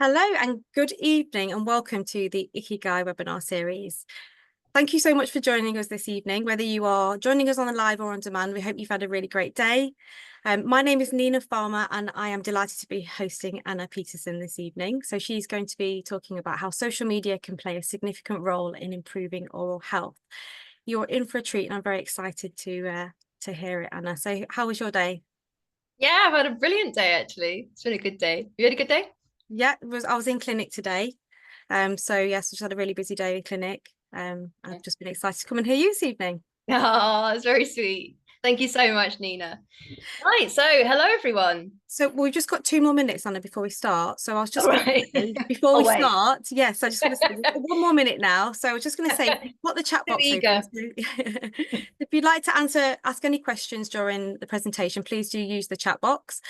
Hello and good evening and welcome to the Ikigai webinar series. Thank you so much for joining us this evening, whether you are joining us on the live or on demand. We hope you've had a really great day. My name is Nina Farmer and I am delighted to be hosting Anna Peterson this evening. So she's going to be talking about how social media can play a significant role in improving oral health. You're in for a treat and I'm very excited to hear it, Anna. So how was your day? Yeah, I've had a brilliant day actually. It's been a good day. You had a good day? Yeah, I was in clinic today. So yes, I just had a really busy day in clinic. I've just been excited to come and hear you this evening. Oh, it's very sweet. Thank you so much, Nina. Right, so hello everyone. So we've just got 2 more minutes, Anna, before we start. So I was just All going to right. say, before Oh we wait. start, yes, I just want to say, we've got 1 more minute now. So I was just going to say, put the chat Too box open. eager. So if you'd like to ask any questions during the presentation, please do use the chat box.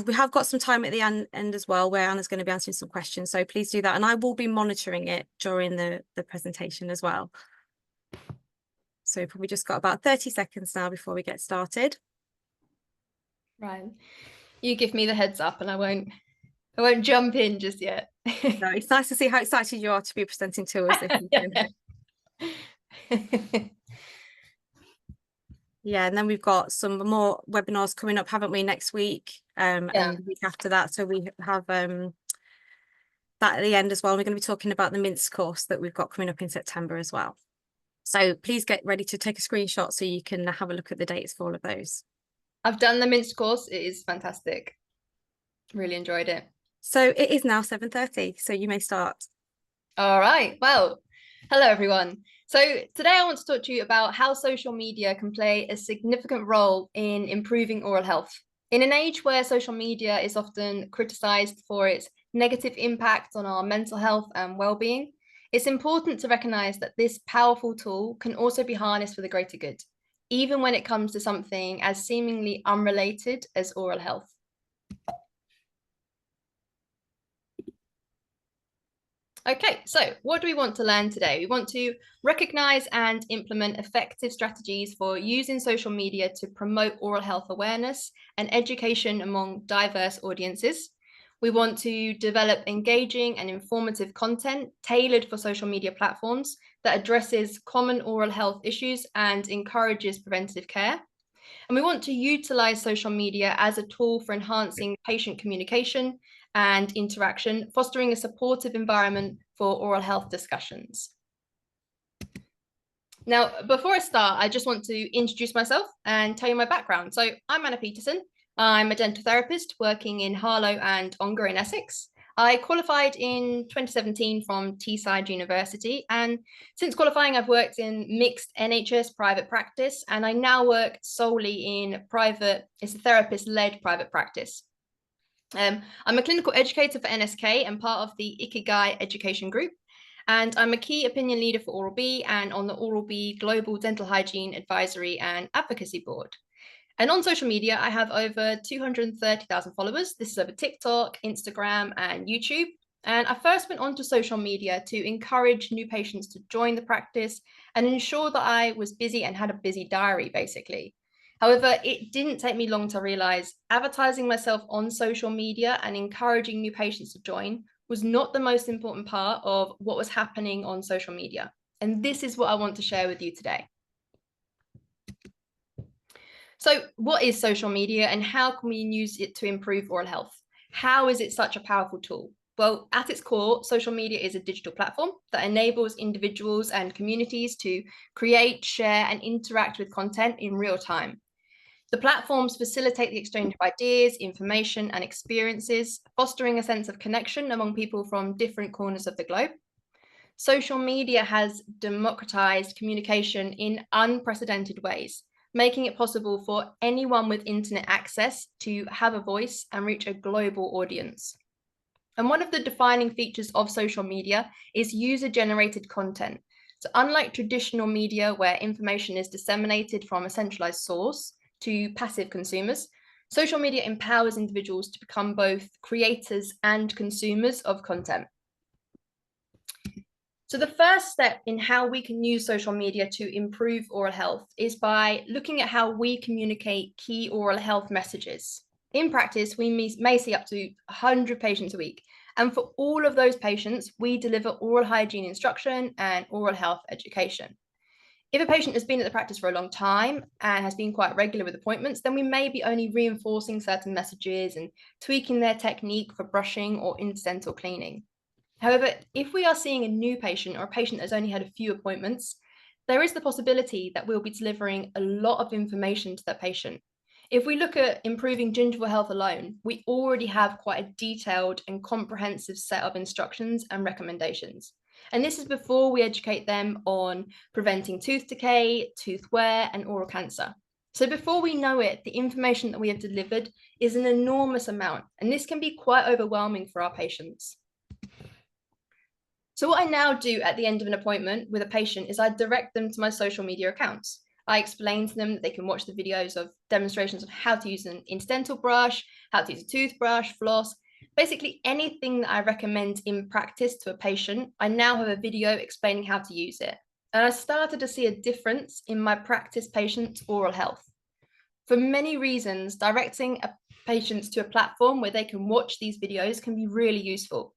We have got some time at the end as well, where Anna's going to be answering some questions. So please do that. And I will be monitoring it during the presentation as well. So we've probably just got about 30 seconds now before we get started. Right. You give me the heads up and I won't jump in just yet. No, it's nice to see how excited you are to be presenting to us this evening. Yeah, and then we've got some more webinars coming up, haven't we, next week and the week after that. So we have that at the end as well. We're going to be talking about the Mince course that we've got coming up in September as well. So please get ready to take a screenshot so you can have a look at the dates for all of those. I've done the Mince course. It is fantastic. Really enjoyed it. So it is now 7:30, so you may start. All right. Well, hello everyone. So today I want to talk to you about how social media can play a significant role in improving oral health. In an age where social media is often criticized for its negative impact on our mental health and well-being, it's important to recognize that this powerful tool can also be harnessed for the greater good, even when it comes to something as seemingly unrelated as oral health. Okay, so what do we want to learn today? We want to recognize and implement effective strategies for using social media to promote oral health awareness and education among diverse audiences. We want to develop engaging and informative content tailored for social media platforms that addresses common oral health issues and encourages preventative care. And we want to utilize social media as a tool for enhancing patient communication and interaction, fostering a supportive environment for oral health discussions. Now, before I start, I just want to introduce myself and tell you my background. So I'm Anna Peterson. I'm a dental therapist working in Harlow and Ongar in Essex. I qualified in 2017 from Teesside University, and since qualifying, I've worked in mixed NHS private practice, and I now work solely in private, it's a therapist-led private practice. I'm a clinical educator for NSK and part of the Ikigai education group, and I'm a key opinion leader for Oral-B and on the Oral-B Global Dental Hygiene Advisory and Advocacy Board. And on social media, I have over 230,000 followers. This is over TikTok, Instagram, and YouTube. And I first went onto social media to encourage new patients to join the practice and ensure that I was busy and had a busy diary, basically. However, it didn't take me long to realize advertising myself on social media and encouraging new patients to join was not the most important part of what was happening on social media. And this is what I want to share with you today. So what is social media and how can we use it to improve oral health? How is it such a powerful tool? Well, at its core, social media is a digital platform that enables individuals and communities to create, share, and interact with content in real time. The platforms facilitate the exchange of ideas, information, and experiences, fostering a sense of connection among people from different corners of the globe. Social media has democratized communication in unprecedented ways, making it possible for anyone with internet access to have a voice and reach a global audience. And one of the defining features of social media is user-generated content. So unlike traditional media where information is disseminated from a centralized source to passive consumers, social media empowers individuals to become both creators and consumers of content. So the first step in how we can use social media to improve oral health is by looking at how we communicate key oral health messages. In practice, we may see up to 100 patients a week, And for all of those patients, we deliver oral hygiene instruction and oral health education. If a patient has been at the practice for a long time and has been quite regular with appointments, then we may be only reinforcing certain messages and tweaking their technique for brushing or incidental cleaning. However, if we are seeing a new patient or a patient that's only had a few appointments, there is the possibility that we'll be delivering a lot of information to that patient. If we look at improving gingival health alone, we already have quite a detailed and comprehensive set of instructions and recommendations. And this is before we educate them on preventing tooth decay, tooth wear, and oral cancer. So before we know it, the information that we have delivered is an enormous amount, and this can be quite overwhelming for our patients. So what I now do at the end of an appointment with a patient is I direct them to my social media accounts. I explain to them that they can watch the videos of demonstrations of how to use an incidental brush, how to use a toothbrush, floss, basically anything that I recommend in practice to a patient. I now have a video explaining how to use it. And I started to see a difference in my practice patients' oral health. For many reasons, directing patients to a platform where they can watch these videos can be really useful.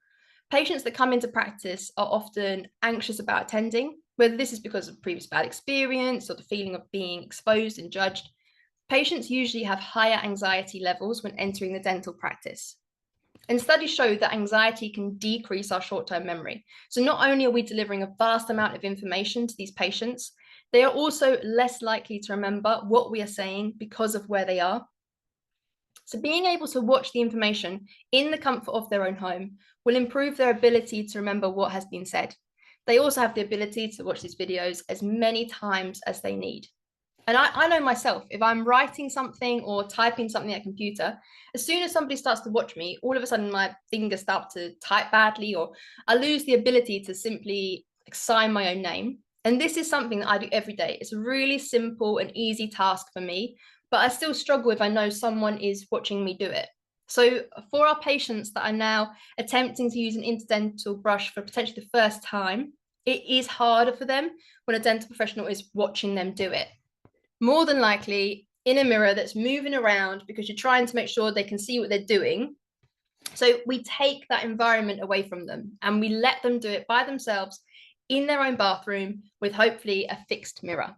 Patients that come into practice are often anxious about attending, whether this is because of previous bad experience or the feeling of being exposed and judged. Patients usually have higher anxiety levels when entering the dental practice. And studies show that anxiety can decrease our short-term memory. So not only are we delivering a vast amount of information to these patients, they are also less likely to remember what we are saying because of where they are. So being able to watch the information in the comfort of their own home will improve their ability to remember what has been said. They also have the ability to watch these videos as many times as they need. And I know myself, if I'm writing something or typing something at a computer, as soon as somebody starts to watch me, all of a sudden my fingers start to type badly, or I lose the ability to simply sign my own name. And this is something that I do every day. It's a really simple and easy task for me, but I still struggle if I know someone is watching me do it. So for our patients that are now attempting to use an incidental brush for potentially the first time, it is harder for them when a dental professional is watching them do it. More than likely in a mirror that's moving around because you're trying to make sure they can see what they're doing. So we take that environment away from them and we let them do it by themselves in their own bathroom with hopefully a fixed mirror.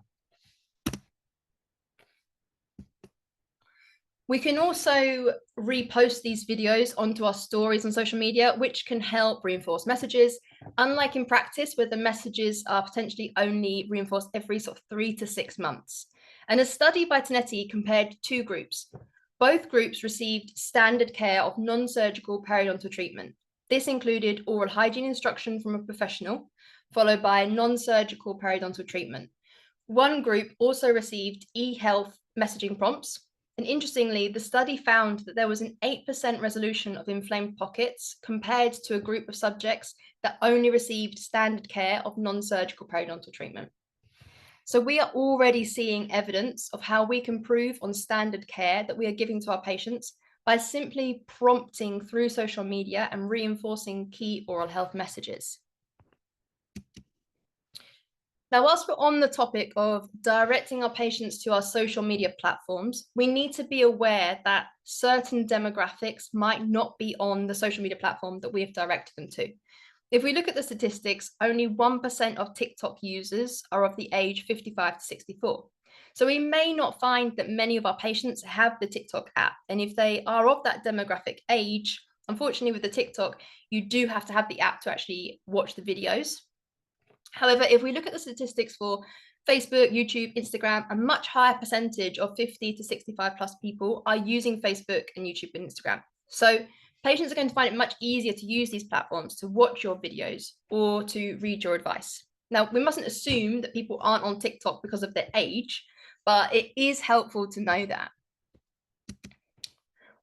We can also repost these videos onto our stories on social media, which can help reinforce messages, unlike in practice where the messages are potentially only reinforced every sort of 3 to 6 months. And a study by Tanetti compared two groups. Both groups received standard care of non-surgical periodontal treatment. This included oral hygiene instruction from a professional, followed by non-surgical periodontal treatment. One group also received e-health messaging prompts. And interestingly, the study found that there was an 8% resolution of inflamed pockets compared to a group of subjects that only received standard care of non-surgical periodontal treatment. So we are already seeing evidence of how we can improve on standard care that we are giving to our patients by simply prompting through social media and reinforcing key oral health messages. Now, whilst we're on the topic of directing our patients to our social media platforms, we need to be aware that certain demographics might not be on the social media platform that we have directed them to. If we look at the statistics, only 1% of TikTok users are of the age 55 to 64. So we may not find that many of our patients have the TikTok app. And if they are of that demographic age, unfortunately with the TikTok, you do have to have the app to actually watch the videos. However, if we look at the statistics for Facebook, YouTube, Instagram, a much higher percentage of 50 to 65 plus people are using Facebook and YouTube and Instagram. So patients are going to find it much easier to use these platforms to watch your videos or to read your advice. Now, we mustn't assume that people aren't on TikTok because of their age, but it is helpful to know that.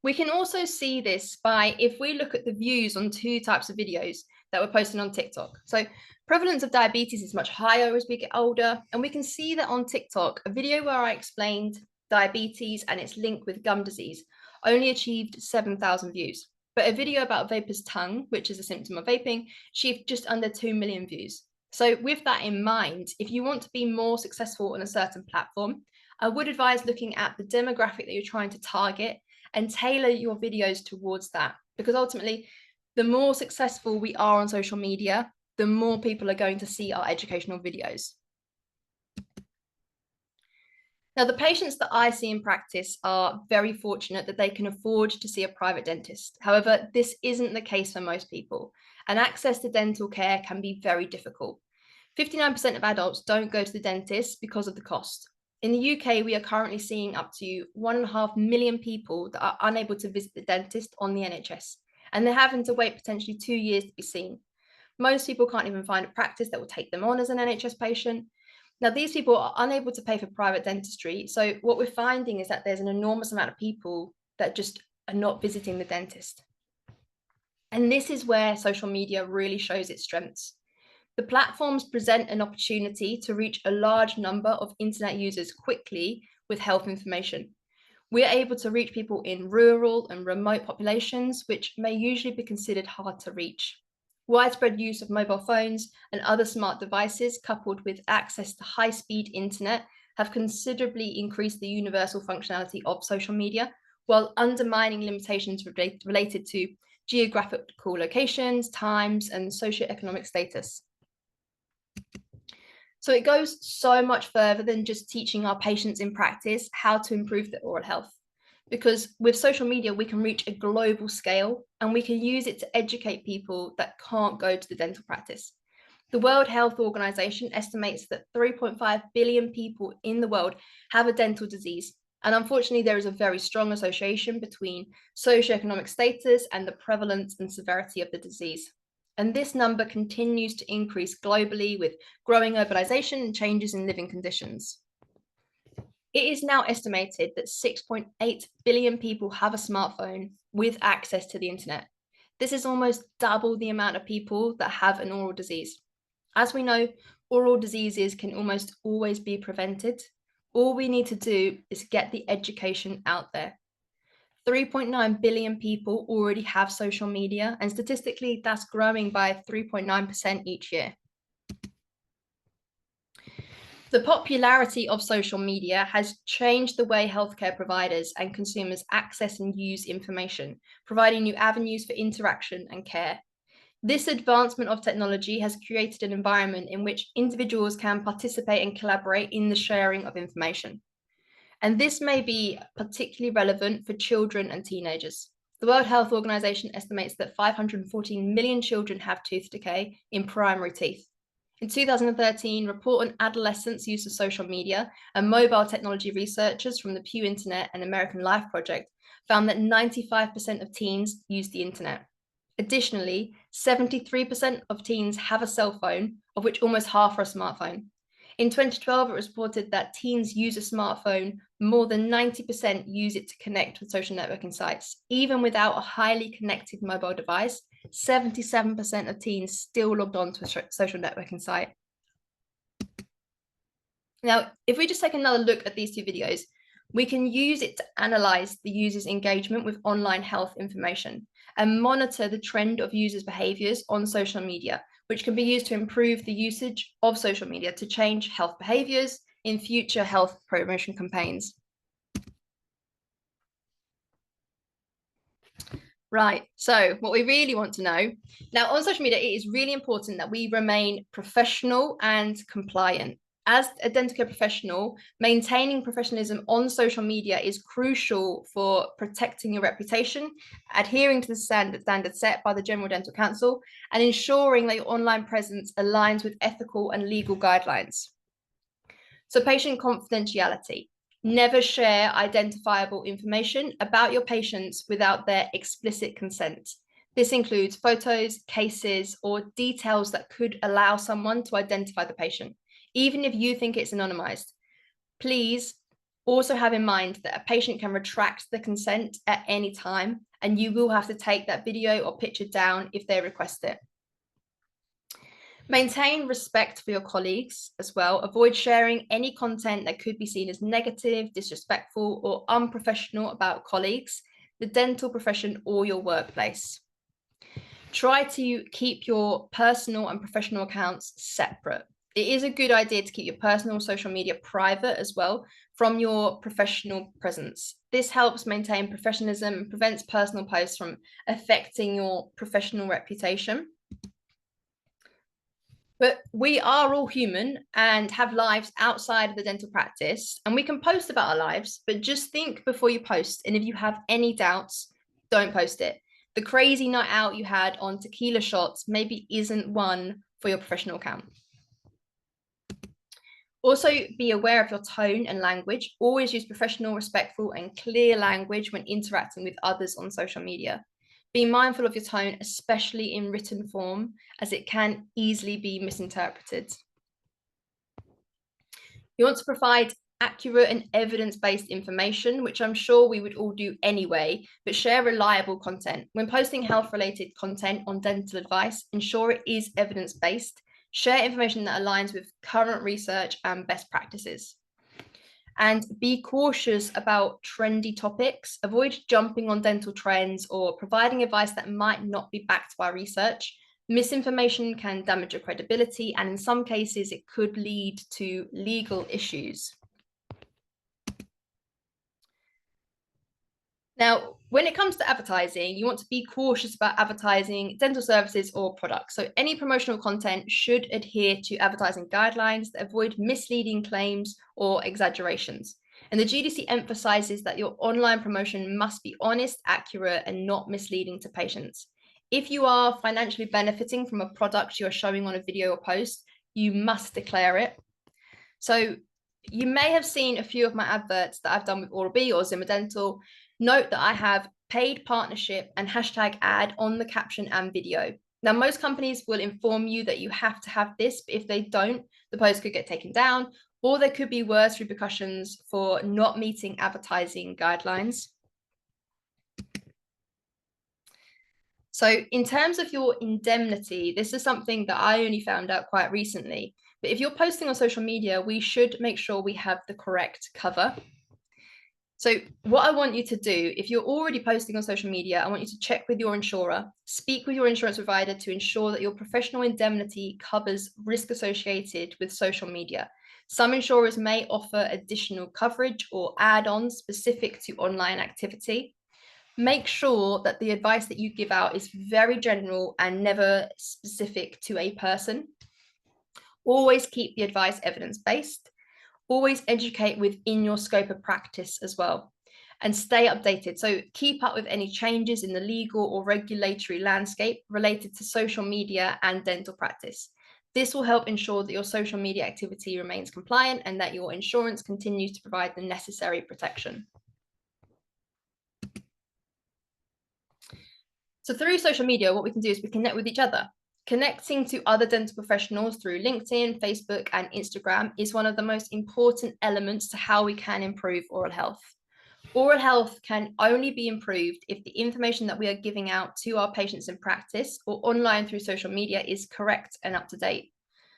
We can also see this by if we look at the views on two types of videos that we're posting on TikTok. So prevalence of diabetes is much higher as we get older, and we can see that on TikTok, a video where I explained diabetes and its link with gum disease only achieved 7,000 views. But a video about vapor's tongue, which is a symptom of vaping, achieved just under 2 million views. So with that in mind, if you want to be more successful on a certain platform, I would advise looking at the demographic that you're trying to target and tailor your videos towards that. Because ultimately, The more successful we are on social media, the more people are going to see our educational videos. Now, the patients that I see in practice are very fortunate that they can afford to see a private dentist. However, this isn't the case for most people, and access to dental care can be very difficult. 59% of adults don't go to the dentist because of the cost. In the UK, we are currently seeing up to 1.5 million people that are unable to visit the dentist on the NHS, and they're having to wait potentially 2 years to be seen. Most people can't even find a practice that will take them on as an NHS patient. Now, these people are unable to pay for private dentistry. So what we're finding is that there's an enormous amount of people that just are not visiting the dentist. And this is where social media really shows its strengths. The platforms present an opportunity to reach a large number of internet users quickly with health information. We're able to reach people in rural and remote populations, which may usually be considered hard to reach. Widespread use of mobile phones and other smart devices, coupled with access to high-speed internet, have considerably increased the universal functionality of social media, while undermining limitations related to geographical locations, times, and socioeconomic status. So it goes so much further than just teaching our patients in practice how to improve their oral health. Because with social media, we can reach a global scale and we can use it to educate people that can't go to the dental practice. The World Health Organization estimates that 3.5 billion people in the world have a dental disease. And unfortunately, there is a very strong association between socioeconomic status and the prevalence and severity of the disease. And this number continues to increase globally with growing urbanization and changes in living conditions. It is now estimated that 6.8 billion people have a smartphone with access to the internet. This is almost double the amount of people that have an oral disease. As we know, oral diseases can almost always be prevented. All we need to do is get the education out there. 3.9 billion people already have social media, and statistically, that's growing by 3.9% each year. The popularity of social media has changed the way healthcare providers and consumers access and use information, providing new avenues for interaction and care. This advancement of technology has created an environment in which individuals can participate and collaborate in the sharing of information. And this may be particularly relevant for children and teenagers. The World Health Organization estimates that 514 million children have tooth decay in primary teeth. In 2013, report on adolescents' use of social media and mobile technology researchers from the Pew Internet and American Life Project found that 95% of teens use the internet. Additionally, 73% of teens have a cell phone, of which almost half are a smartphone. In 2012, it was reported that teens use a smartphone, more than 90% use it to connect with social networking sites. Even without a highly connected mobile device, 77% of teens still logged on to a social networking site. Now, if we just take another look at these two videos, we can use it to analyze the user's engagement with online health information and monitor the trend of users' behaviors on social media, which can be used to improve the usage of social media to change health behaviors in future health promotion campaigns. Right, so what we really want to know, now on social media, it is really important that we remain professional and compliant. As a dental care professional, maintaining professionalism on social media is crucial for protecting your reputation, adhering to the standards set by the General Dental Council, and ensuring that your online presence aligns with ethical and legal guidelines. So patient confidentiality. Never share identifiable information about your patients without their explicit consent. This includes photos, cases, or details that could allow someone to identify the patient, even if you think it's anonymized. Please also have in mind that a patient can retract the consent at any time, and you will have to take that video or picture down if they request it. Maintain respect for your colleagues as well. Avoid sharing any content that could be seen as negative, disrespectful, or unprofessional about colleagues, the dental profession, or your workplace. Try to keep your personal and professional accounts separate. It is a good idea to keep your personal social media private as well, from your professional presence. This helps maintain professionalism and prevents personal posts from affecting your professional reputation. But we are all human and have lives outside of the dental practice, and we can post about our lives, but just think before you post. And if you have any doubts, don't post it. The crazy night out you had on tequila shots maybe isn't one for your professional account. Also, be aware of your tone and language. Always use professional, respectful, and clear language when interacting with others on social media. Be mindful of your tone, especially in written form, as it can easily be misinterpreted. You want to provide accurate and evidence-based information, which I'm sure we would all do anyway, but share reliable content. When posting health-related content on dental advice, ensure it is evidence-based. Share information that aligns with current research and best practices. And be cautious about trendy topics. Avoid jumping on dental trends or providing advice that might not be backed by research. Misinformation can damage your credibility, and in some cases, it could lead to legal issues. Now, when it comes to advertising, you want to be cautious about advertising dental services or products. So any promotional content should adhere to advertising guidelines that avoid misleading claims or exaggerations. And the GDC emphasizes that your online promotion must be honest, accurate, and not misleading to patients. If you are financially benefiting from a product you're showing on a video or post, you must declare it. So you may have seen a few of my adverts that I've done with Oral-B or Zimmer Dental. Note that I have paid partnership and hashtag ad on the caption and video. Now, most companies will inform you that you have to have this, but if they don't, the post could get taken down, or there could be worse repercussions for not meeting advertising guidelines. So in terms of your indemnity, this is something that I only found out quite recently. But if you're posting on social media, we should make sure we have the correct cover. So what I want you to do, if you're already posting on social media, I want you to check with your insurer, speak with your insurance provider to ensure that your professional indemnity covers risk associated with social media. Some insurers may offer additional coverage or add-ons specific to online activity. Make sure that the advice that you give out is very general and never specific to a person. Always keep the advice evidence-based. Always educate within your scope of practice as well, and stay updated. So keep up with any changes in the legal or regulatory landscape related to social media and dental practice. This will help ensure that your social media activity remains compliant and that your insurance continues to provide the necessary protection. So through social media, what we can do is we connect with each other. Connecting to other dental professionals through LinkedIn, Facebook, and Instagram is one of the most important elements to how we can improve oral health. Oral health can only be improved if the information that we are giving out to our patients in practice or online through social media is correct and up to date.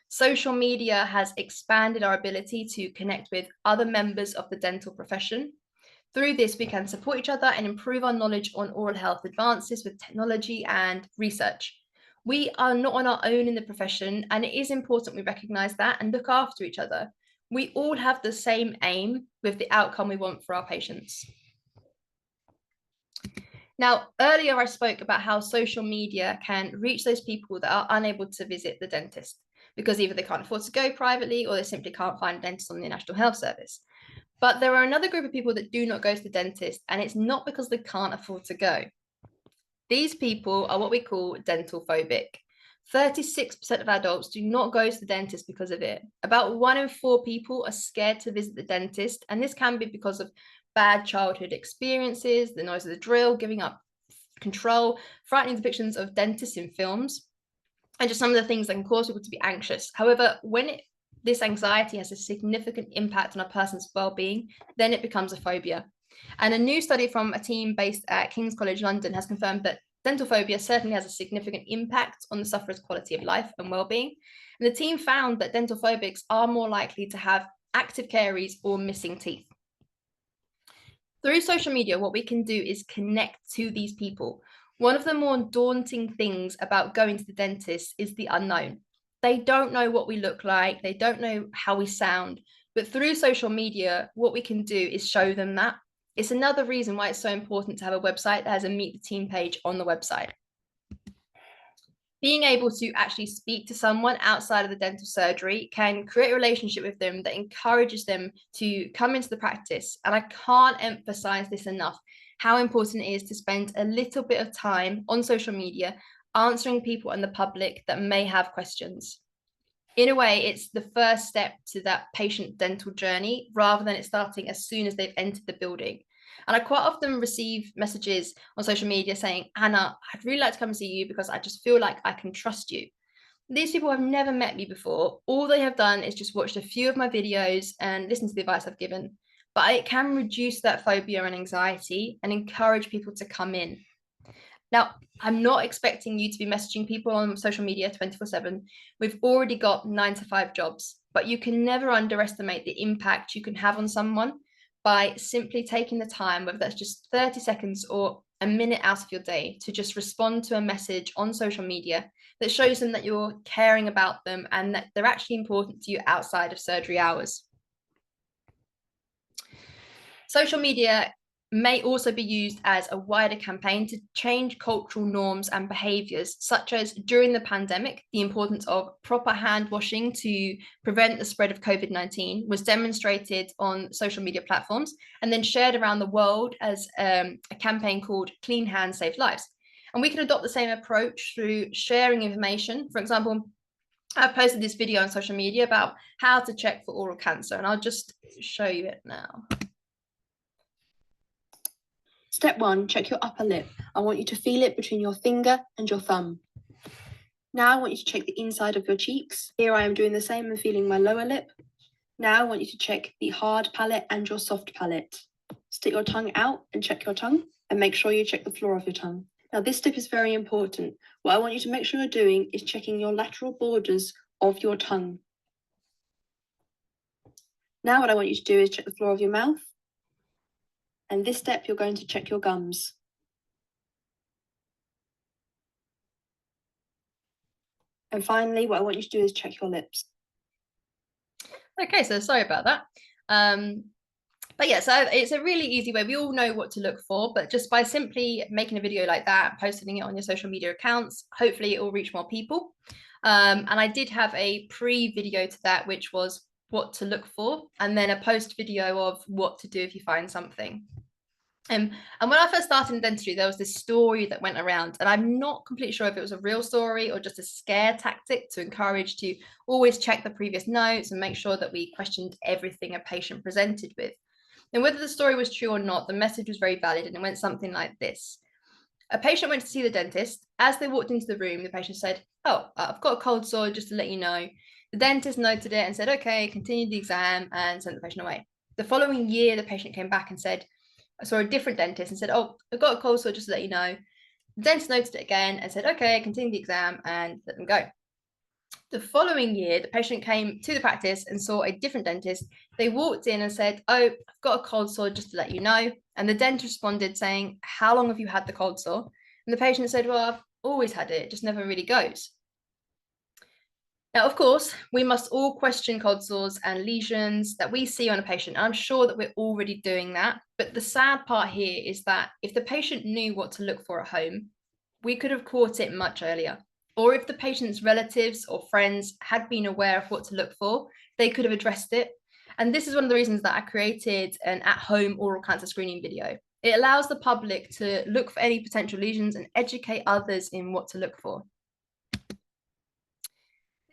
Social media has expanded our ability to connect with other members of the dental profession. Through this, we can support each other and improve our knowledge on oral health advances with technology and research. We are not on our own in the profession, and it is important we recognize that and look after each other. We all have the same aim with the outcome we want for our patients. Now, earlier I spoke about how social media can reach those people that are unable to visit the dentist because either they can't afford to go privately or they simply can't find a dentist on the National Health Service. But there are another group of people that do not go to the dentist, and it's not because they can't afford to go. These people are what we call dental phobic. 36% of adults do not go to the dentist because of it. About 1 in 4 people are scared to visit the dentist, and this can be because of bad childhood experiences, the noise of the drill, giving up control, frightening depictions of dentists in films, and just some of the things that can cause people to be anxious. However, when this anxiety has a significant impact on a person's well-being, then it becomes a phobia. And a new study from a team based at King's College London has confirmed that dental phobia certainly has a significant impact on the sufferer's quality of life and well-being. And the team found that dental phobics are more likely to have active caries or missing teeth. Through social media, what we can do is connect to these people. One of the more daunting things about going to the dentist is the unknown. They don't know what we look like. They don't know how we sound. But through social media, what we can do is show them that. It's another reason why it's so important to have a website that has a Meet the Team page on the website. Being able to actually speak to someone outside of the dental surgery can create a relationship with them that encourages them to come into the practice. And I can't emphasize this enough, how important it is to spend a little bit of time on social media answering people and the public that may have questions. In a way, it's the first step to that patient dental journey rather than it starting as soon as they've entered the building. And I quite often receive messages on social media saying, Anna, I'd really like to come and see you because I just feel like I can trust you. These people have never met me before. All they have done is just watched a few of my videos and listened to the advice I've given. But it can reduce that phobia and anxiety and encourage people to come in. Now, I'm not expecting you to be messaging people on social media 24/7. We've already got 9-to-5 jobs, but you can never underestimate the impact you can have on someone by simply taking the time, whether that's just 30 seconds or a minute out of your day, to just respond to a message on social media that shows them that you're caring about them and that they're actually important to you outside of surgery hours. Social media may also be used as a wider campaign to change cultural norms and behaviours, such as during the pandemic, the importance of proper hand washing to prevent the spread of COVID-19 was demonstrated on social media platforms and then shared around the world as a campaign called Clean Hands Save Lives. And we can adopt the same approach through sharing information. For example, I've posted this video on social media about how to check for oral cancer, and I'll just show you it now. Step 1, check your upper lip. I want you to feel it between your finger and your thumb. Now I want you to check the inside of your cheeks. Here I am doing the same and feeling my lower lip. Now I want you to check the hard palate and your soft palate. Stick your tongue out and check your tongue, and make sure you check the floor of your tongue. Now this step is very important. What I want you to make sure you're doing is checking your lateral borders of your tongue. Now what I want you to do is check the floor of your mouth. And this step, you're going to check your gums. And finally, what I want you to do is check your lips. Okay, so sorry about that. But yeah, so it's a really easy way. We all know what to look for, but just by simply making a video like that, posting it on your social media accounts, hopefully it will reach more people. And I did have a pre-video to that, which was what to look for, and then a post video of what to do if you find something. And when I first started in dentistry, there was this story that went around, and I'm not completely sure if it was a real story or just a scare tactic to encourage to always check the previous notes and make sure that we questioned everything a patient presented with. And whether the story was true or not, the message was very valid, and it went something like this. A patient went to see the dentist. As they walked into the room, the patient said, "Oh, I've got a cold sore, just to let you know." The dentist noted it and said, "Okay," continued the exam and sent the patient away. The following year, the patient came back and said, I saw a different dentist and said, "Oh, I've got a cold sore, just to let you know." The dentist noted it again and said, "Okay," continue the exam and let them go. The following year, the patient came to the practice and saw a different dentist. They walked in and said, "Oh, I've got a cold sore, just to let you know." And the dentist responded saying, "How long have you had the cold sore?" And the patient said, "Well, I've always had it, just never really goes." Now, of course, we must all question cold sores and lesions that we see on a patient. I'm sure that we're already doing that. But the sad part here is that if the patient knew what to look for at home, we could have caught it much earlier. Or if the patient's relatives or friends had been aware of what to look for, they could have addressed it. And this is one of the reasons that I created an at-home oral cancer screening video. It allows the public to look for any potential lesions and educate others in what to look for.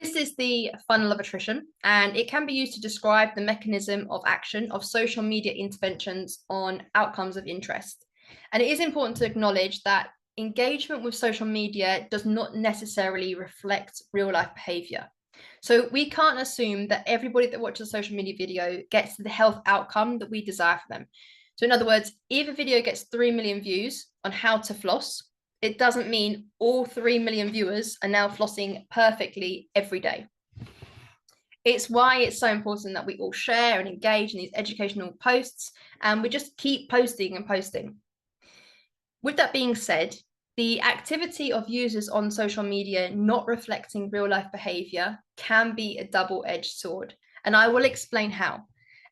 This is the funnel of attrition, and it can be used to describe the mechanism of action of social media interventions on outcomes of interest. And it is important to acknowledge that engagement with social media does not necessarily reflect real life behavior. So we can't assume that everybody that watches a social media video gets the health outcome that we desire for them. So in other words, if a video gets 3 million views on how to floss, it doesn't mean all 3 million viewers are now flossing perfectly every day. It's why it's so important that we all share and engage in these educational posts, and we just keep posting and posting. With that being said, the activity of users on social media not reflecting real life behavior can be a double-edged sword, and I will explain how.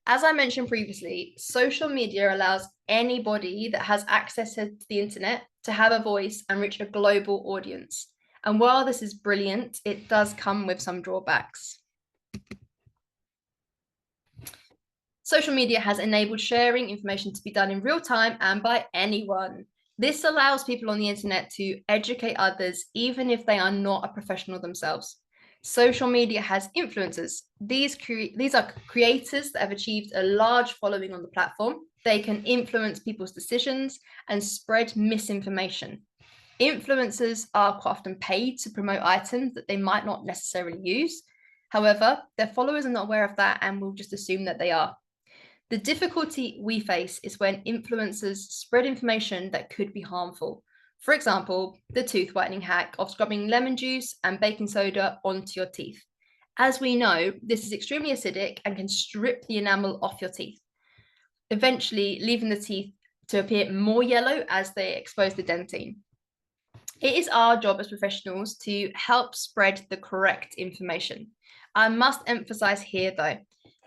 As I mentioned previously, social media allows anybody that has access to the internet to have a voice and reach a global audience. And while this is brilliant, it does come with some drawbacks. Social media has enabled sharing information to be done in real time and by anyone. This allows people on the internet to educate others, even if they are not a professional themselves. Social media has influencers. These are creators that have achieved a large following on the platform. They can influence people's decisions and spread misinformation. Influencers are quite often paid to promote items that they might not necessarily use. However, their followers are not aware of that and will just assume that they are. The difficulty we face is when influencers spread information that could be harmful. For example, the tooth whitening hack of scrubbing lemon juice and baking soda onto your teeth. As we know, this is extremely acidic and can strip the enamel off your teeth, eventually leaving the teeth to appear more yellow as they expose the dentine. It is our job as professionals to help spread the correct information. I must emphasize here, though,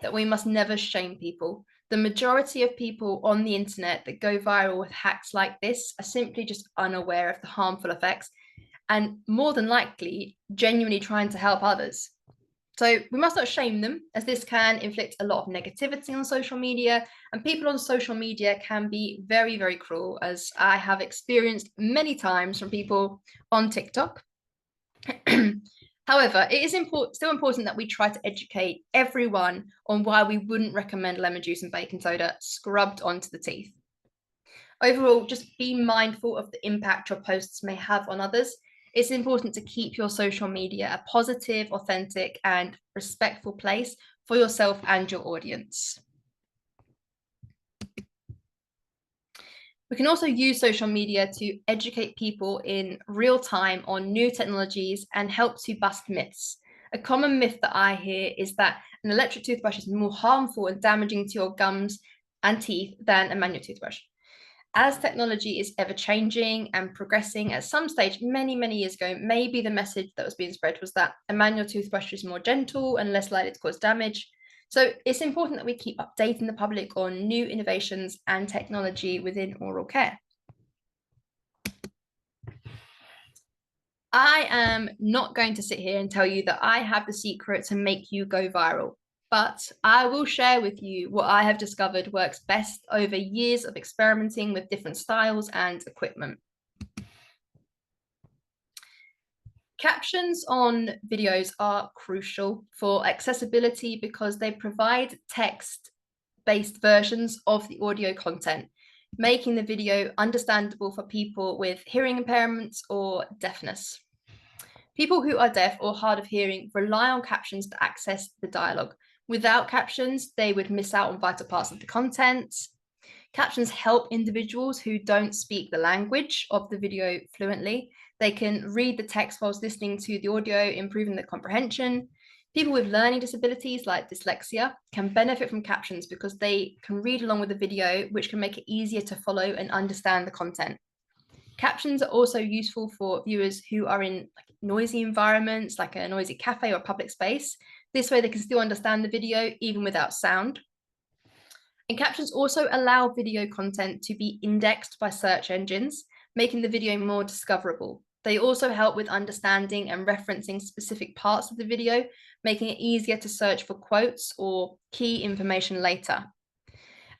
that we must never shame people. The majority of people on the internet that go viral with hacks like this are simply just unaware of the harmful effects and more than likely genuinely trying to help others. So we must not shame them, as this can inflict a lot of negativity on social media, and people on social media can be very, very cruel, as I have experienced many times from people on TikTok. However, it is still important that we try to educate everyone on why we wouldn't recommend lemon juice and baking soda scrubbed onto the teeth. Overall, just be mindful of the impact your posts may have on others. It's important to keep your social media a positive, authentic, and respectful place for yourself and your audience. We can also use social media to educate people in real time on new technologies and help to bust myths. A common myth that I hear is that an electric toothbrush is more harmful and damaging to your gums and teeth than a manual toothbrush. As technology is ever changing and progressing, at some stage, many, many years ago, maybe the message that was being spread was that a manual toothbrush is more gentle and less likely to cause damage. So it's important that we keep updating the public on new innovations and technology within oral care. I am not going to sit here and tell you that I have the secret to make you go viral, but I will share with you what I have discovered works best over years of experimenting with different styles and equipment. Captions on videos are crucial for accessibility because they provide text-based versions of the audio content, making the video understandable for people with hearing impairments or deafness. People who are deaf or hard of hearing rely on captions to access the dialogue. Without captions, they would miss out on vital parts of the content. Captions help individuals who don't speak the language of the video fluently. They can read the text whilst listening to the audio, improving their comprehension. People with learning disabilities like dyslexia can benefit from captions because they can read along with the video, which can make it easier to follow and understand the content. Captions are also useful for viewers who are in noisy environments, like a noisy cafe or public space. This way they can still understand the video even without sound. And captions also allow video content to be indexed by search engines, making the video more discoverable. They also help with understanding and referencing specific parts of the video, making it easier to search for quotes or key information later.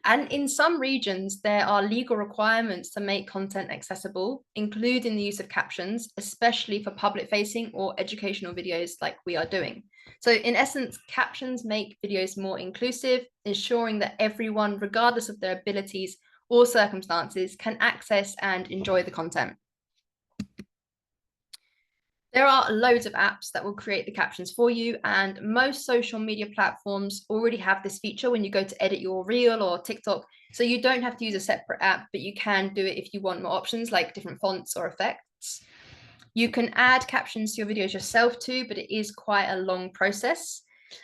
And in some regions, there are legal requirements to make content accessible, including the use of captions, especially for public-facing or educational videos like we are doing. So in essence, captions make videos more inclusive, ensuring that everyone, regardless of their abilities or circumstances, can access and enjoy the content. There are loads of apps that will create the captions for you, and most social media platforms already have this feature when you go to edit your reel or TikTok. So you don't have to use a separate app, but you can do it if you want more options like different fonts or effects. You can add captions to your videos yourself too, but it is quite a long process.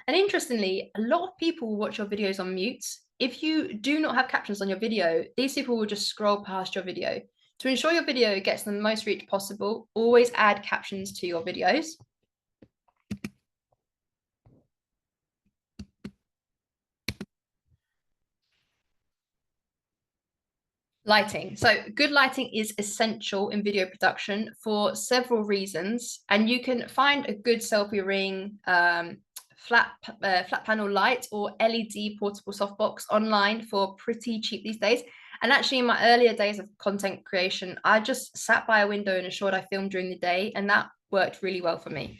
And interestingly, a lot of people will watch your videos on mute. If you do not have captions on your video, these people will just scroll past your video. To ensure your video gets the most reach possible, always add captions to your videos. Lighting. So good lighting is essential in video production for several reasons, and you can find a good selfie ring, flat panel light, or LED portable softbox online for pretty cheap these days. And actually, in my earlier days of content creation, I just sat by a window and ensured I filmed during the day, and that worked really well for me.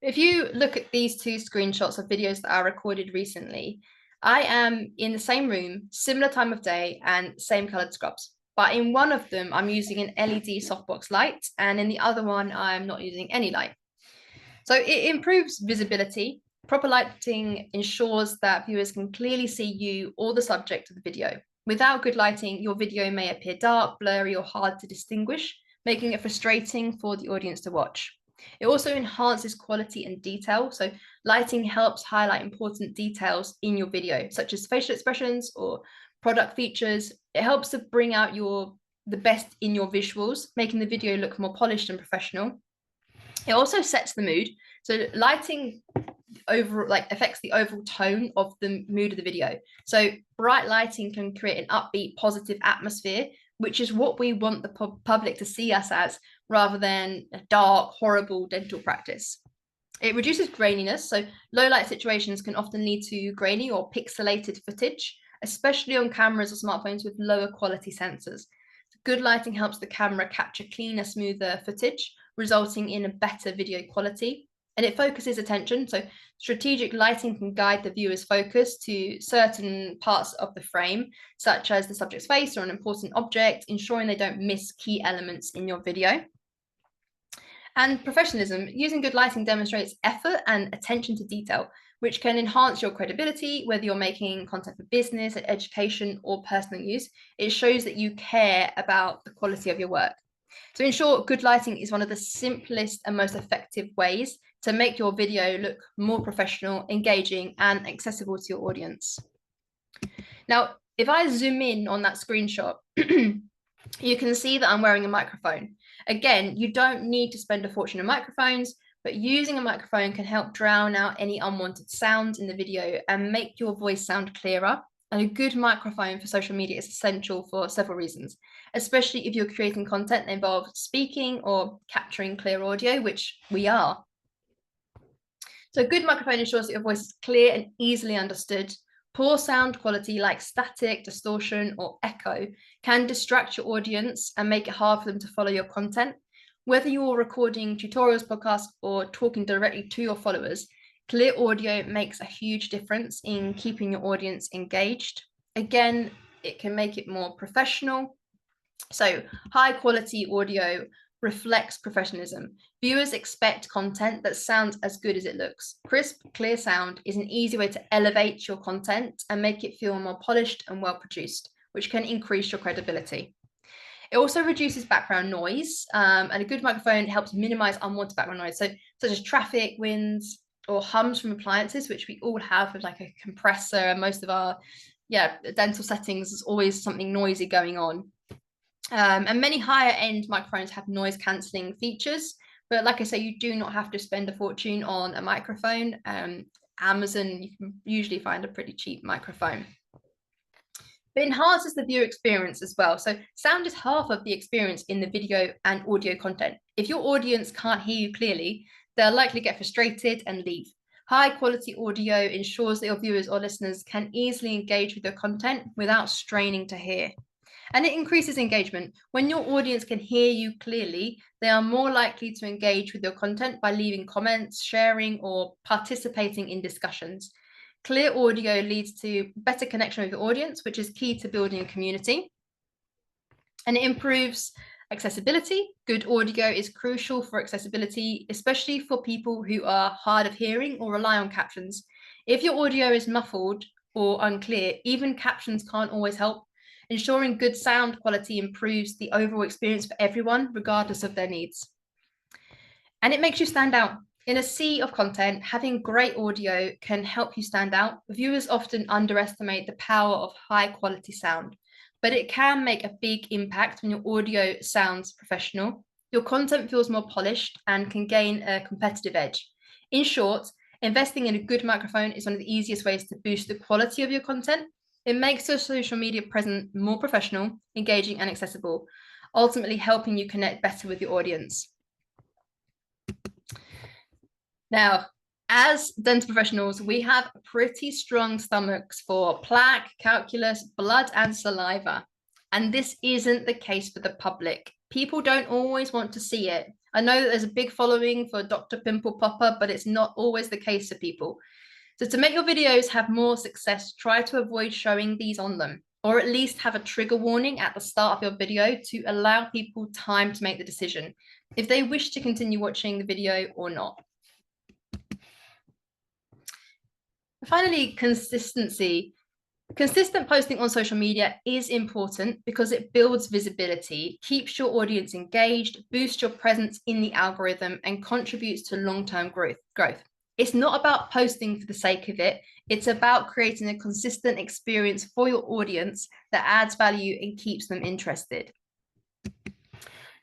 If you look at these two screenshots of videos that I recorded recently, I am in the same room, similar time of day, and same colored scrubs. But in one of them, I'm using an LED softbox light, and in the other one, I'm not using any light. So it improves visibility. Proper lighting ensures that viewers can clearly see you or the subject of the video. Without good lighting, your video may appear dark, blurry, or hard to distinguish, making it frustrating for the audience to watch. It also enhances quality and detail. So lighting helps highlight important details in your video, such as facial expressions or product features. It helps to bring out the best in your visuals, making the video look more polished and professional. It also sets the mood. So lighting affects the overall tone of the mood of the video. So bright lighting can create an upbeat, positive atmosphere, which is what we want the public to see us as, rather than a dark, horrible dental practice. It reduces graininess. So low light situations can often lead to grainy or pixelated footage, especially on cameras or smartphones with lower quality sensors. Good lighting helps the camera capture cleaner, smoother footage, resulting in a better video quality. And it focuses attention. So strategic lighting can guide the viewer's focus to certain parts of the frame, such as the subject's face or an important object, ensuring they don't miss key elements in your video. And professionalism. Using good lighting demonstrates effort and attention to detail, which can enhance your credibility, whether you're making content for business, education, or personal use. It shows that you care about the quality of your work. So in short, good lighting is one of the simplest and most effective ways to make your video look more professional, engaging, and accessible to your audience. Now, if I zoom in on that screenshot, you can see that I'm wearing a microphone. Again, you don't need to spend a fortune on microphones, but using a microphone can help drown out any unwanted sounds in the video and make your voice sound clearer. And a good microphone for social media is essential for several reasons, especially if you're creating content that involves speaking or capturing clear audio, which we are. So a good microphone ensures that your voice is clear and easily understood. Poor sound quality like static, distortion, or echo can distract your audience and make it hard for them to follow your content. Whether you're recording tutorials, podcasts, or talking directly to your followers, clear audio makes a huge difference in keeping your audience engaged. Again, it can make it more professional. So high quality audio reflects professionalism. Viewers expect content that sounds as good as it looks. Crisp, clear sound is an easy way to elevate your content and make it feel more polished and well produced, which can increase your credibility. It also reduces background noise, and a good microphone helps minimize unwanted background noise, so such as traffic, winds, or hums from appliances, which we all have with like a compressor, and most of our dental settings there's always something noisy going on. And many higher end microphones have noise cancelling features, but like I say, you do not have to spend a fortune on a microphone. Amazon, you can usually find a pretty cheap microphone. It enhances the viewer experience as well. So sound is half of the experience in the video and audio content. If your audience can't hear you clearly, they'll likely get frustrated and leave. High quality audio ensures that your viewers or listeners can easily engage with your content without straining to hear. And it increases engagement. When your audience can hear you clearly, they are more likely to engage with your content by leaving comments, sharing, or participating in discussions. Clear audio leads to better connection with your audience, which is key to building a community. And it improves accessibility. Good audio is crucial for accessibility, especially for people who are hard of hearing or rely on captions. If your audio is muffled or unclear, even captions can't always help. Ensuring good sound quality improves the overall experience for everyone, regardless of their needs. And it makes you stand out. In a sea of content, having great audio can help you stand out. Viewers often underestimate the power of high quality sound, but it can make a big impact when your audio sounds professional. Your content feels more polished and can gain a competitive edge. In short, investing in a good microphone is one of the easiest ways to boost the quality of your content It makes your social media presence more professional, engaging, and accessible, ultimately helping you connect better with your audience. Now, as dental professionals, we have pretty strong stomachs for plaque, calculus, blood, and saliva. And this isn't the case for the public. People don't always want to see it. I know that there's a big following for Dr. Pimple Popper, but it's not always the case for people. So to make your videos have more success, try to avoid showing these on them, or at least have a trigger warning at the start of your video to allow people time to make the decision if they wish to continue watching the video or not. Finally, consistency. Consistent posting on social media is important because it builds visibility, keeps your audience engaged, boosts your presence in the algorithm, and contributes to long-term growth. It's not about posting for the sake of it. It's about creating a consistent experience for your audience that adds value and keeps them interested.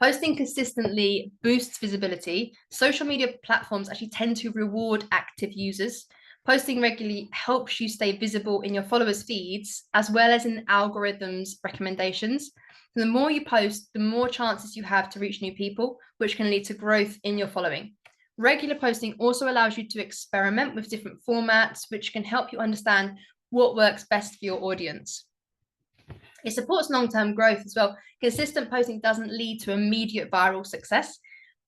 Posting consistently boosts visibility. Social media platforms actually tend to reward active users. Posting regularly helps you stay visible in your followers' feeds, as well as in algorithms' recommendations. The more you post, the more chances you have to reach new people, which can lead to growth in your following. Regular posting also allows you to experiment with different formats, which can help you understand what works best for your audience. It supports long-term growth as well. Consistent posting doesn't lead to immediate viral success,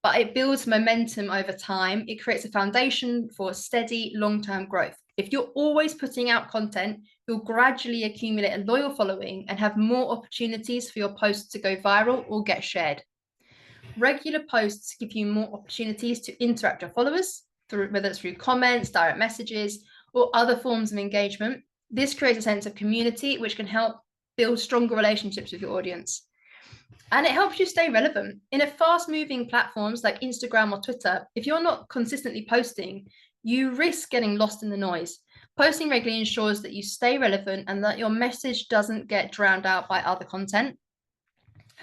but it builds momentum over time. It creates a foundation for steady long-term growth. If you're always putting out content, you'll gradually accumulate a loyal following and have more opportunities for your posts to go viral or get shared. Regular posts give you more opportunities to interact with your followers, whether it's through comments, direct messages, or other forms of engagement. This creates a sense of community, which can help build stronger relationships with your audience. And it helps you stay relevant. In a fast-moving platforms like Instagram or Twitter, if you're not consistently posting, you risk getting lost in the noise. Posting regularly ensures that you stay relevant and that your message doesn't get drowned out by other content.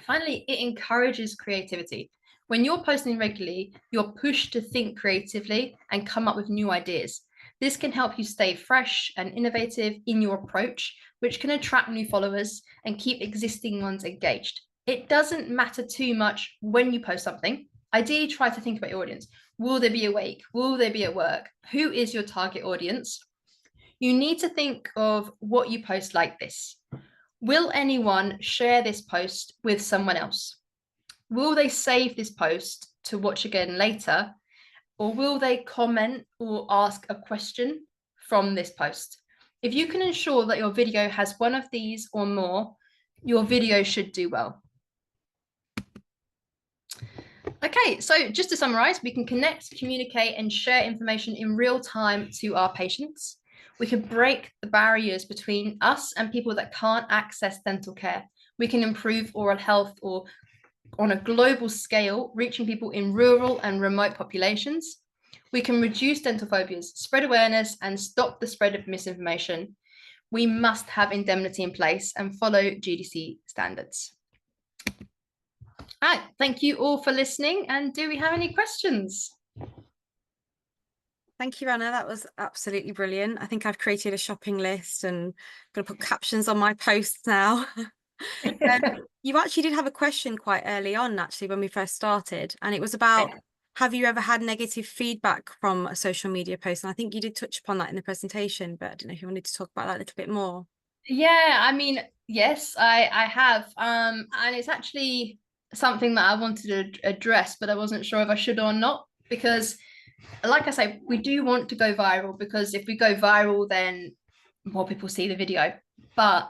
Finally, it encourages creativity. When you're posting regularly, you're pushed to think creatively and come up with new ideas. This can help you stay fresh and innovative in your approach, which can attract new followers and keep existing ones engaged. It doesn't matter too much when you post something. Ideally, try to think about your audience. Will they be awake? Will they be at work? Who is your target audience? You need to think of what you post like this. Will anyone share this post with someone else? Will they save this post to watch again later? Or will they comment or ask a question from this post? If you can ensure that your video has one of these or more, your video should do well. Okay, so just to summarize, we can connect, communicate, and share information in real time to our patients. We can break the barriers between us and people that can't access dental care. We can improve oral health or on a global scale, reaching people in rural and remote populations. We can reduce dental phobias, spread awareness, and stop the spread of misinformation. We must have indemnity in place and follow GDC standards. All right, thank you all for listening. And do we have any questions? Thank you, Anna. That was absolutely brilliant. I think I've created a shopping list and I'm going to put captions on my posts now. You actually did have a question quite early on, actually, when we first started, and it was about, have you ever had negative feedback from a social media post? And I think you did touch upon that in the presentation, but I don't know if you wanted to talk about that a little bit more. Yeah, I mean, yes, I have. And it's actually something that I wanted to address, but I wasn't sure if I should or not, because like I say, we do want to go viral, because if we go viral, then more people see the video. But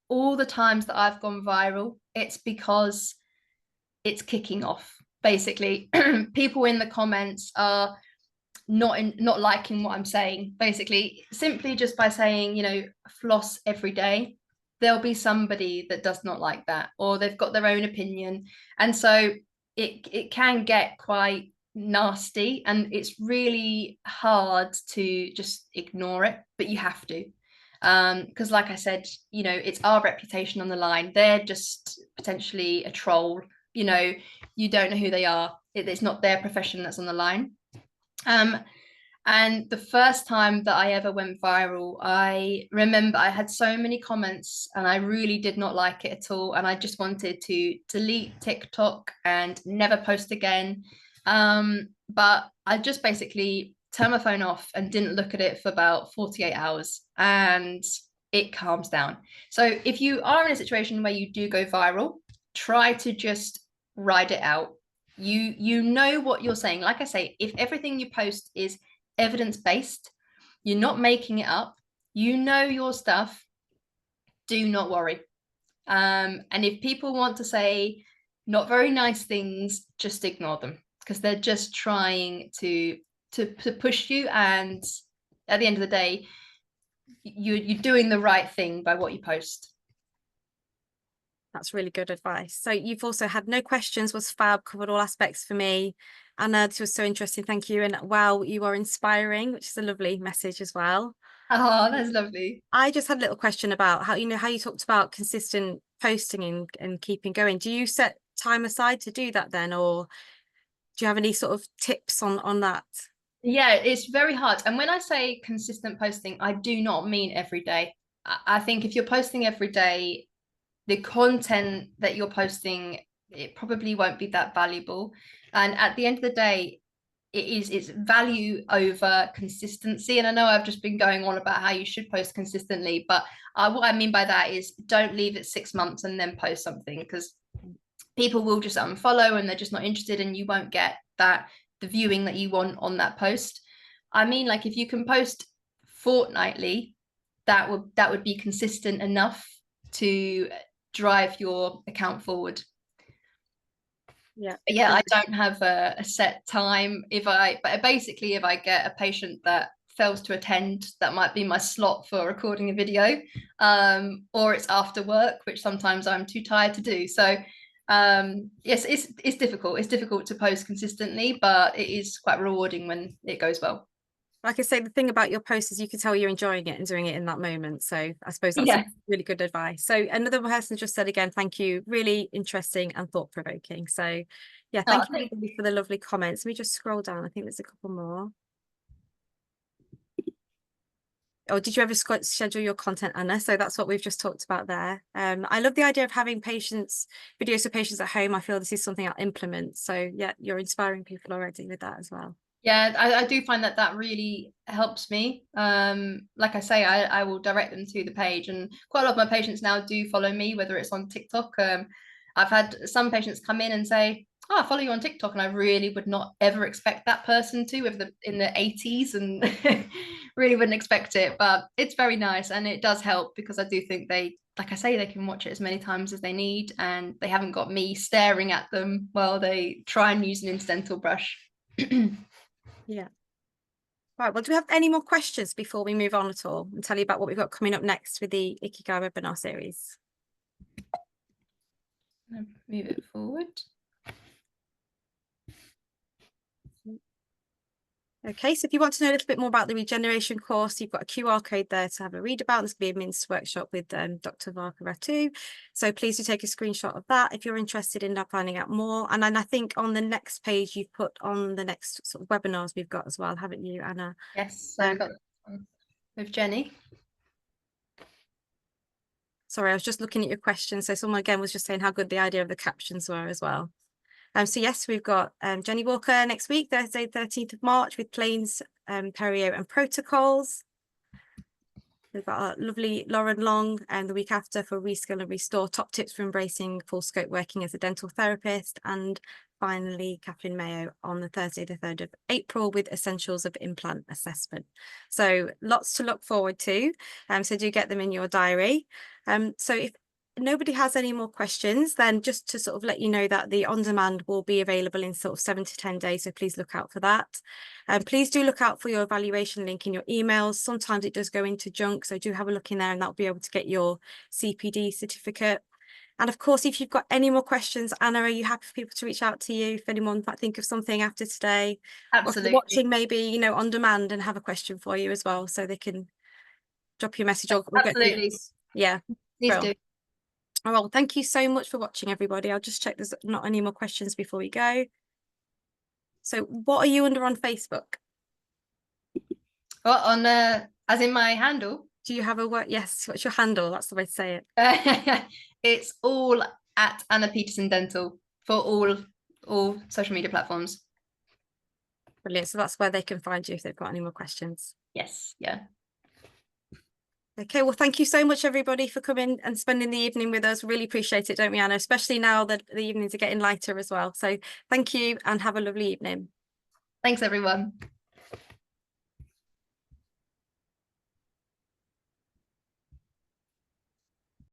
all the times that I've gone viral, it's because it's kicking off. Basically, people in the comments are not liking what I'm saying. Basically, simply just by saying, you know, floss every day, there'll be somebody that does not like that, or they've got their own opinion, and so it can get quite nasty, and it's really hard to just ignore it, but you have to, because like I said, you know, it's our reputation on the line. They're just potentially a troll, you know, you don't know who they are. It's not their profession that's on the line. And And the first time that I ever went viral, I remember I had so many comments and I really did not like it at all. And I just wanted to delete TikTok and never post again. But I just basically turned my phone off and didn't look at it for about 48 hours, and it calms down. So if you are in a situation where you do go viral, try to just ride it out. You know what you're saying. Like I say, if everything you post is evidence-based, you're not making it up, you know your stuff, do not worry. And if people want to say not very nice things, just ignore them, because they're just trying to push you, and at the end of the day, you're doing the right thing by what you post. That's really good advice. So you've also had no questions, was fab, covered all aspects for me. Anna, this was so interesting. Thank you. And wow, you are inspiring, which is a lovely message as well. Oh, that's lovely. I just had a little question about how, how you talked about consistent posting and keeping going. Do you set time aside to do that then, or do you have any sort of tips on that? Yeah, it's very hard. And when I say consistent posting, I do not mean every day. I think if you're posting every day, the content that you're posting, it probably won't be that valuable. And at the end of the day, it's value over consistency. And I know I've just been going on about how you should post consistently, but what I mean by that is don't leave it 6 months and then post something, because people will just unfollow and they're just not interested, and you won't get the viewing that you want on that post. I mean, like, if you can post fortnightly, that would be consistent enough to drive your account forward. Yeah, I don't have a set time. But basically, if I get a patient that fails to attend, that might be my slot for recording a video, or it's after work, which sometimes I'm too tired to do. So yes, it's difficult to post consistently, but it is quite rewarding when it goes well. Like I say, the thing about your post is you can tell you're enjoying it and doing it in that moment. So I suppose that's really good advice. So another person just said again, thank you. Really interesting and thought-provoking. So yeah, thank you for the lovely comments. Let me just scroll down. I think there's a couple more. Or did you ever schedule your content, Anna? So that's what we've just talked about there. I love the idea of having videos for patients at home. I feel this is something I'll implement. So yeah, you're inspiring people already with that as well. Yeah, I do find that really helps me. Like I say, I will direct them to the page, and quite a lot of my patients now do follow me, whether it's on TikTok. I've had some patients come in and say, oh, I follow you on TikTok, and I really would not ever expect that person to, in the 80s, and really wouldn't expect it, but it's very nice, and it does help, because I do think like I say, they can watch it as many times as they need, and they haven't got me staring at them while they try and use an incidental brush. Yeah. Right, well, do we have any more questions before we move on at all and tell you about what we've got coming up next with the Ikigai webinar series? Move it forward. Okay, so if you want to know a little bit more about the regeneration course, you've got a QR code there to have a read about. There's going to be a Minsk workshop with Dr. Varka Ratu. So please do take a screenshot of that if you're interested in finding out more. And then I think on the next page, you've put on the next sort of webinars we've got as well, haven't you, Anna? Yes, so we've got with Jenny. Sorry, I was just looking at your question. So someone again was just saying how good the idea of the captions were as well. So yes, we've got Jenny Walker next week, Thursday, 13th of March, with planes, perio and protocols. We've got our lovely Lauren Long the week after for Reskill and Restore, top tips for embracing full scope working as a dental therapist. And finally, Catherine Mayo on the Thursday, the 3rd of April, with essentials of implant assessment. So lots to look forward to. So do get them in your diary. So if nobody has any more questions, then just to sort of let you know that the on-demand will be available in sort of 7 to 10 days, so please look out for that. Please do look out for your evaluation link in your emails. Sometimes it does go into junk, so do have a look in there, and that'll be able to get your CPD certificate. And of course, if you've got any more questions, Anna, are you happy for people to reach out to you if anyone might think of something after today? Absolutely. Or watching maybe, on demand and have a question for you as well, so they can drop you a message or Absolutely. Yeah. Please do. Oh, well, thank you so much for watching, everybody. I'll just check there's not any more questions before we go. So what are you under on Facebook? What on as in my handle? Do you have a work? Yes. What's your handle? That's the way to say it. It's all at Anna Peterson Dental for all social media platforms. Brilliant. So that's where they can find you if they've got any more questions. Yes, yeah. Okay, well, thank you so much, everybody, for coming and spending the evening with us. Really appreciate it, don't we, Anna? Especially now that the evenings are getting lighter as well. So thank you and have a lovely evening. Thanks, everyone.